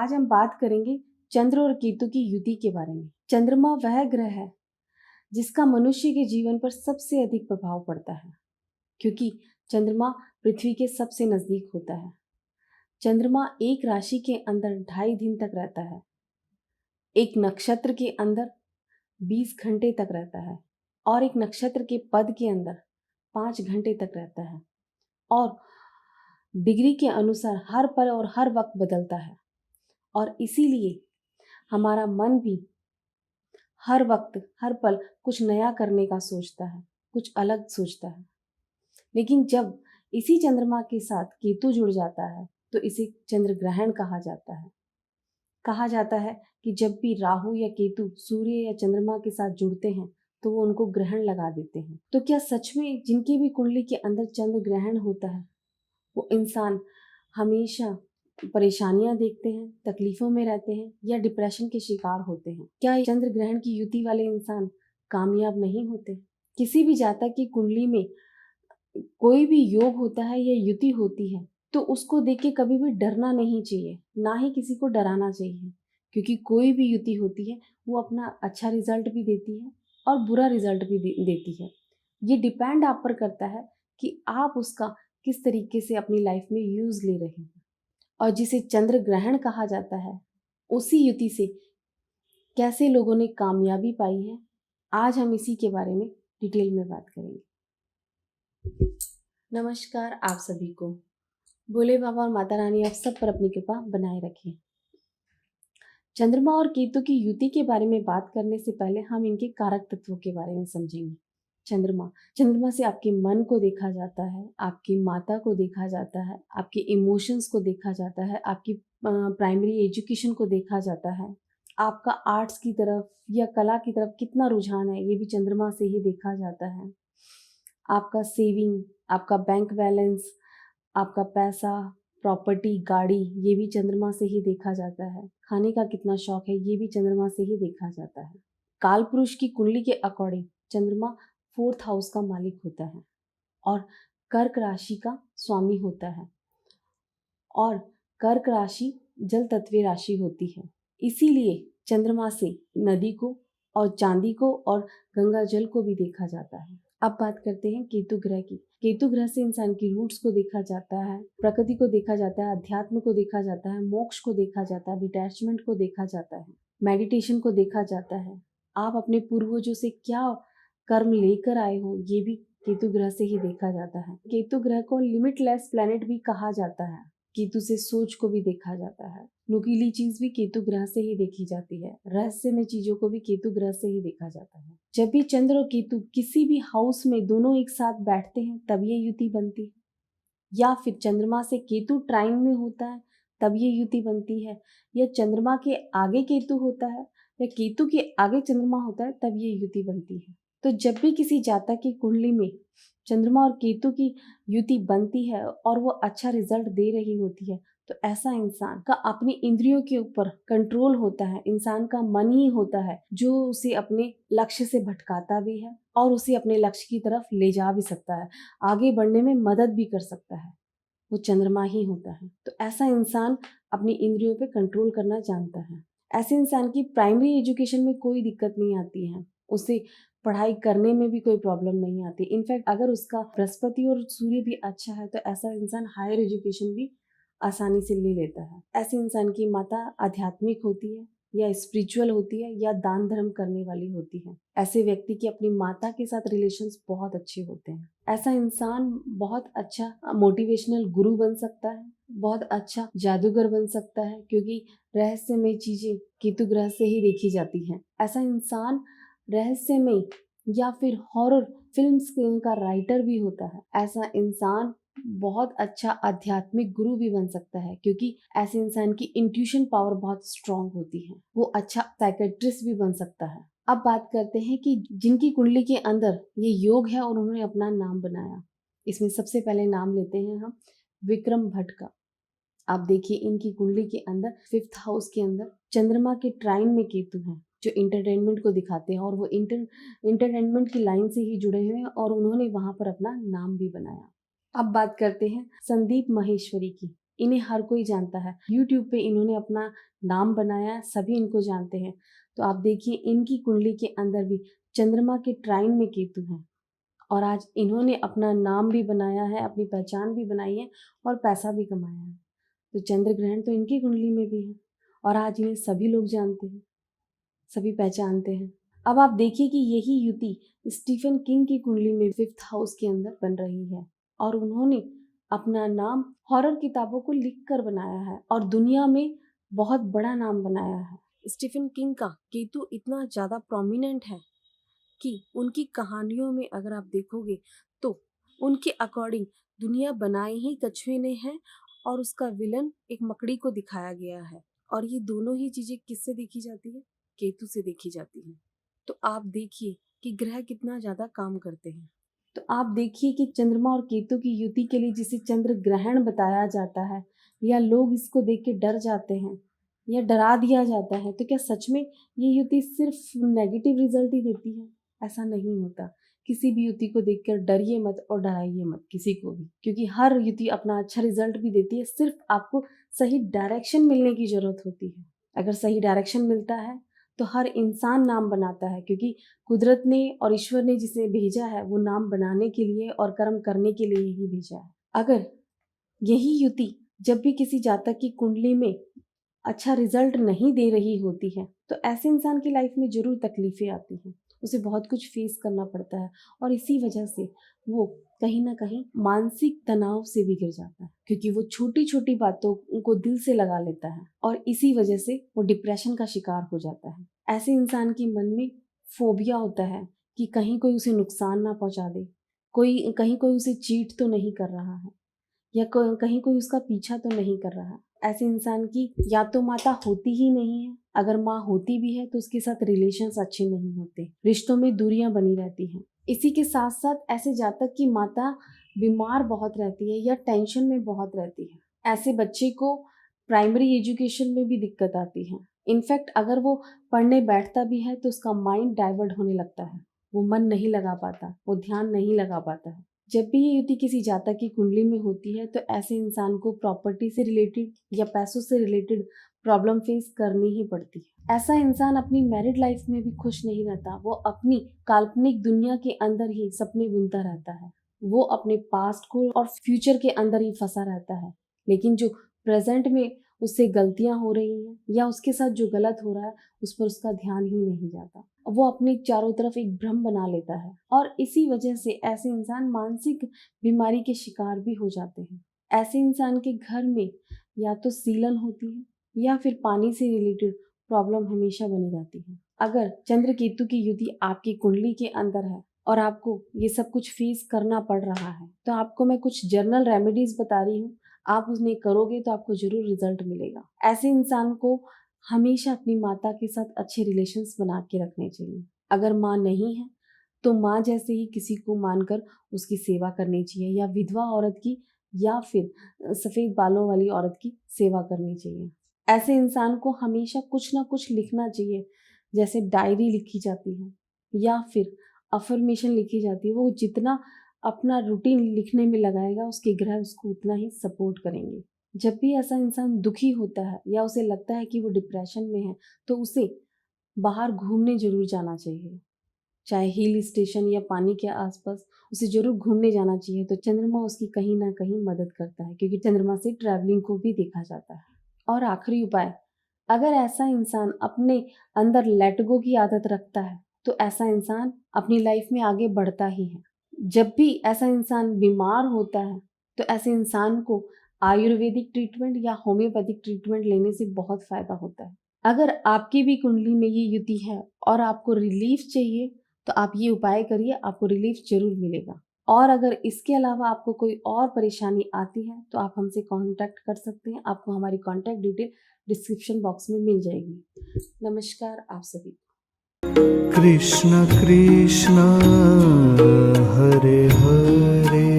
आज हम बात करेंगे चंद्र और केतु की युति के बारे में। चंद्रमा वह ग्रह है जिसका मनुष्य के जीवन पर सबसे अधिक प्रभाव पड़ता है, क्योंकि चंद्रमा पृथ्वी के सबसे नजदीक होता है। चंद्रमा एक राशि के अंदर 2.5 दिन तक रहता है, एक नक्षत्र के अंदर 20 घंटे तक रहता है और एक नक्षत्र के पद के अंदर 5 घंटे तक रहता है और डिग्री के अनुसार हर पल और हर वक्त बदलता है। और इसीलिए हमारा मन भी हर वक्त हर पल कुछ नया करने का सोचता है, कुछ अलग सोचता है। लेकिन जब इसी चंद्रमा के साथ केतु जुड़ जाता है तो इसे चंद्र ग्रहण कहा जाता है। कहा जाता है कि जब भी राहु या केतु सूर्य या चंद्रमा के साथ जुड़ते हैं तो वो उनको ग्रहण लगा देते हैं। तो क्या सच में जिनकी भी कुंडली के अंदर चंद्र ग्रहण होता है वो इंसान हमेशा परेशानियां देखते हैं, तकलीफों में रहते हैं या डिप्रेशन के शिकार होते हैं? क्या चंद्र ग्रहण की युति वाले इंसान कामयाब नहीं होते? किसी भी जातक की कुंडली में कोई भी योग होता है या युति होती है तो उसको देख के कभी भी डरना नहीं चाहिए, ना ही किसी को डराना चाहिए, क्योंकि कोई भी युति होती है वो अपना अच्छा रिजल्ट भी देती है और बुरा रिजल्ट भी देती है। ये डिपेंड आप पर करता है कि आप उसका किस तरीके से अपनी लाइफ में यूज ले रहे हैं। और जिसे चंद्र ग्रहण कहा जाता है उसी युति से कैसे लोगों ने कामयाबी पाई है, आज हम इसी के बारे में डिटेल में बात करेंगे। नमस्कार आप सभी को। भोले बाबा और माता रानी आप सब पर अपनी कृपा बनाए रखें। चंद्रमा और केतु की युति के बारे में बात करने से पहले हम इनके कारक तत्वों के बारे में समझेंगे। चंद्रमा से आपके मन को देखा जाता है, आपकी माता को देखा जाता है, आपके इमोशंस को देखा जाता है, आपकी प्राइमरी एजुकेशन को देखा जाता है, आपका आर्ट्स की तरफ या कला की तरफ कितना रुझान है ये भी चंद्रमा से ही देखा जाता है। आपका सेविंग, आपका बैंक बैलेंस, आपका पैसा, प्रॉपर्टी, गाड़ी, ये भी चंद्रमा से ही देखा जाता है। खाने का कितना शौक है ये भी चंद्रमा से ही देखा जाता है। काल पुरुष की कुंडली के अकॉर्डिंग चंद्रमा 4th हाउस का मालिक होता है और कर्क राशि का स्वामी होता है और कर्क राशि जल तत्व राशि होती है। इसीलिए चंद्रमा से नदी को और चांदी को और गंगा जल को भी देखा जाता है। अब बात करते हैं केतु ग्रह की। केतु ग्रह से इंसान की रूट्स को देखा जाता है, प्रकृति को देखा जाता है, अध्यात्म को देखा जाता है, मोक्ष को देखा जाता है, डिटैचमेंट को देखा जाता है, मेडिटेशन को देखा जाता है। आप अपने पूर्वजों से क्या कर्म लेकर आए हो ये भी केतु ग्रह से ही देखा जाता है। केतु ग्रह को लिमिटलेस प्लैनेट भी कहा जाता है। केतु से सोच को भी देखा जाता है। नुकीली चीज भी केतु ग्रह से ही देखी जाती है। रहस्यमय चीजों को भी केतु ग्रह से ही देखा जाता है। जब भी चंद्र और केतु किसी भी हाउस में दोनों एक साथ बैठते हैं तब ये युति बनती है, या फिर चंद्रमा से केतु ट्राइन में होता है तब ये युति बनती है, या चंद्रमा के आगे केतु होता है या केतु के आगे चंद्रमा होता है तब ये युति बनती है। तो जब भी किसी जातक की कुंडली में चंद्रमा और केतु की युति बनती है और वो अच्छा रिजल्ट दे रही होती है तो ऐसा इंसान का अपनी इंद्रियों के ऊपर कंट्रोल होता है। इंसान का मन ही होता है जो उसे अपने लक्ष्य से भटकाता भी है और उसे अपने लक्ष्य की तरफ ले जा भी सकता है, आगे बढ़ने में मदद भी कर सकता है। वो चंद्रमा ही होता है। तो ऐसा इंसान अपनी इंद्रियों पे कंट्रोल करना जानता है। ऐसे इंसान की प्राइमरी एजुकेशन में कोई दिक्कत नहीं आती है, उसे पढ़ाई करने में भी कोई प्रॉब्लम नहीं आती। इनफैक्ट अगर उसका बृहस्पति और सूर्य भी अच्छा है तो ऐसा इंसान हायर एजुकेशन भी आसानी से ले लेता है। ऐसे इंसान की माता आध्यात्मिक होती है या स्पिरिचुअल होती है या दान धर्म करने वाली होती है। ऐसे व्यक्ति की अपनी माता के साथ रिलेशंस बहुत अच्छे होते हैं। ऐसा इंसान बहुत अच्छा मोटिवेशनल गुरु बन सकता है, बहुत अच्छा जादूगर बन सकता है, क्योंकि रहस्यमय चीजें केतु ग्रह से ही देखी जाती हैं। ऐसा इंसान रहस्यमय या फिर हॉरर फिल्म्स का राइटर भी होता है। ऐसा इंसान बहुत अच्छा आध्यात्मिक गुरु भी बन सकता है, क्योंकि ऐसे इंसान की इंट्यूशन पावर बहुत स्ट्रांग होती है। वो अच्छा साइकेट्रिस्ट भी बन सकता है। अब बात करते हैं कि जिनकी कुंडली के अंदर ये योग है और उन्होंने अपना नाम बनाया। इसमें सबसे पहले नाम लेते हैं हम विक्रम भट्ट का। आप देखिए इनकी कुंडली के अंदर 5th हाउस के अंदर चंद्रमा के ट्राइन में केतु है जो इंटरटेनमेंट को दिखाते हैं और वो इंटरटेनमेंट की लाइन से ही जुड़े हुए हैं और उन्होंने वहां पर अपना नाम भी बनाया। अब बात करते हैं संदीप माहेश्वरी की। इन्हें हर कोई जानता है। यूट्यूब पे इन्होंने अपना नाम बनाया, सभी इनको जानते हैं। तो आप देखिए इनकी कुंडली के अंदर भी चंद्रमा के ट्राइन में केतु हैं और आज इन्होंने अपना नाम भी बनाया है, अपनी पहचान भी बनाई है और पैसा भी कमाया है। तो चंद्र ग्रहण तो इनकी कुंडली में भी है और आज इन्हें सभी लोग जानते हैं, सभी पहचानते हैं। अब आप देखिए कि यही युति स्टीफन किंग की कुंडली में 5th हाउस के अंदर बन रही है और उन्होंने अपना नाम हॉरर किताबों को लिखकर बनाया है और दुनिया में बहुत बड़ा नाम बनाया है। स्टीफन किंग का केतु इतना ज़्यादा प्रोमिनेंट है कि उनकी कहानियों में अगर आप देखोगे तो उनके अकॉर्डिंग दुनिया बनाई ही कछुए ने है और उसका विलन एक मकड़ी को दिखाया गया है और ये दोनों ही चीज़ें किससे देखी जाती है? केतु से देखी जाती है। तो आप देखिए कि ग्रह कितना ज़्यादा काम करते हैं। तो आप देखिए कि चंद्रमा और केतु की युति के लिए जिसे चंद्र ग्रहण बताया जाता है या लोग इसको देख के डर जाते हैं या डरा दिया जाता है, तो क्या सच में ये युति सिर्फ नेगेटिव रिजल्ट ही देती है? ऐसा नहीं होता। किसी भी युति को देखकर डरिए मत और डराइए मत किसी को भी, क्योंकि हर युति अपना अच्छा रिजल्ट भी देती है। सिर्फ आपको सही डायरेक्शन मिलने की जरूरत होती है। अगर सही डायरेक्शन मिलता है तो हर इंसान नाम बनाता है, क्योंकि कुदरत ने और ईश्वर ने जिसे भेजा है वो नाम बनाने के लिए और कर्म करने के लिए ही भेजा है। अगर यही युति जब भी किसी जातक की कुंडली में अच्छा रिजल्ट नहीं दे रही होती है तो ऐसे इंसान की लाइफ में जरूर तकलीफें आती हैं, उसे बहुत कुछ फेस करना पड़ता है और इसी वजह से वो कहीं ना कहीं मानसिक तनाव से भी गिर जाता है, क्योंकि वो छोटी छोटी बातों को दिल से लगा लेता है और इसी वजह से वो डिप्रेशन का शिकार हो जाता है। ऐसे इंसान के मन में फोबिया होता है कि कहीं कोई उसे नुकसान ना पहुंचा दे, कहीं कोई उसे चीट तो नहीं कर रहा है या कहीं कोई उसका पीछा तो नहीं कर रहा। ऐसे इंसान की या तो माता होती ही नहीं है, अगर माँ होती भी है तो उसके साथ रिलेशंस अच्छे नहीं होते, रिश्तों में दूरियां बनी रहती हैं। इसी के साथ साथ ऐसे जातक की माता बीमार बहुत रहती है या टेंशन में बहुत रहती है। ऐसे बच्चे को प्राइमरी एजुकेशन में भी दिक्कत आती है। इनफैक्ट अगर वो पढ़ने बैठता भी है तो उसका माइंड डाइवर्ट होने लगता है, वो मन नहीं लगा पाता, वो ध्यान नहीं लगा पाता है। जब भी ये युति किसी जातक की कुंडली में होती है तो ऐसे इंसान को प्रॉपर्टी से रिलेटेड या पैसों से रिलेटेड प्रॉब्लम फेस करनी ही पड़ती है। ऐसा इंसान अपनी मैरिड लाइफ में भी खुश नहीं रहता, वो अपनी काल्पनिक दुनिया के अंदर ही सपने बुनता रहता है, वो अपने पास्ट को और फ्यूचर के अंदर ही फंसा रहता है। लेकिन जो प्रेजेंट में उससे गलतियां हो रही हैं या उसके साथ जो गलत हो रहा है उस पर उसका ध्यान ही नहीं जाता, वो अपने चारों तरफ एक भ्रम बना लेता है और इसी वजह से ऐसे इंसान मानसिक बीमारी के शिकार भी हो जाते हैं। ऐसे इंसान के घर में या तो सीलन होती है या फिर पानी से रिलेटेड प्रॉब्लम हमेशा बनी रहती है। अगर चंद्र केतु की युति आपकी कुंडली के अंदर है और आपको ये सब कुछ फेस करना पड़ रहा है तो आपको मैं कुछ जर्नल रेमेडीज बता रही हूँ, आप उसमें करोगे तो आपको जरूर रिजल्ट मिलेगा। ऐसे इंसान को हमेशा अपनी माता के साथ अच्छे रिलेशंस बना के रखने चाहिए। अगर माँ नहीं है तो माँ जैसे ही किसी को मानकर उसकी सेवा करनी चाहिए, या विधवा औरत की या फिर सफ़ेद बालों वाली औरत की सेवा करनी चाहिए। ऐसे इंसान को हमेशा कुछ ना कुछ लिखना चाहिए, जैसे डायरी लिखी जाती है या फिर अफर्मेशन लिखी जाती है। वो जितना अपना रूटीन लिखने में लगाएगा उसके ग्रह उसको उतना ही सपोर्ट करेंगे। जब भी ऐसा इंसान दुखी होता है या उसे लगता है कि वो डिप्रेशन में है तो उसे बाहर घूमने जरूर जाना चाहिए, चाहे हिल स्टेशन या पानी के आसपास उसे जरूर घूमने जाना चाहिए। तो चंद्रमा उसकी कहीं ना कहीं मदद करता है, क्योंकि चंद्रमा से ट्रैवलिंग को भी देखा जाता है। और आखिरी उपाय, अगर ऐसा इंसान अपने अंदर लेट गो की आदत रखता है तो ऐसा इंसान अपनी लाइफ में आगे बढ़ता ही है। जब भी ऐसा इंसान बीमार होता है तो ऐसे इंसान को आयुर्वेदिक ट्रीटमेंट या होम्योपैथिक ट्रीटमेंट लेने से बहुत फायदा होता है। अगर आपकी भी कुंडली में ये युति है और आपको रिलीफ चाहिए तो आप ये उपाय करिए, आपको रिलीफ जरूर मिलेगा। और अगर इसके अलावा आपको कोई और परेशानी आती है तो आप हमसे कांटेक्ट कर सकते हैं, आपको हमारी कांटेक्ट डिटेल डिस्क्रिप्शन बॉक्स में मिल जाएगी। नमस्कार आप सभी। कृष्ण कृष्ण हरे हरे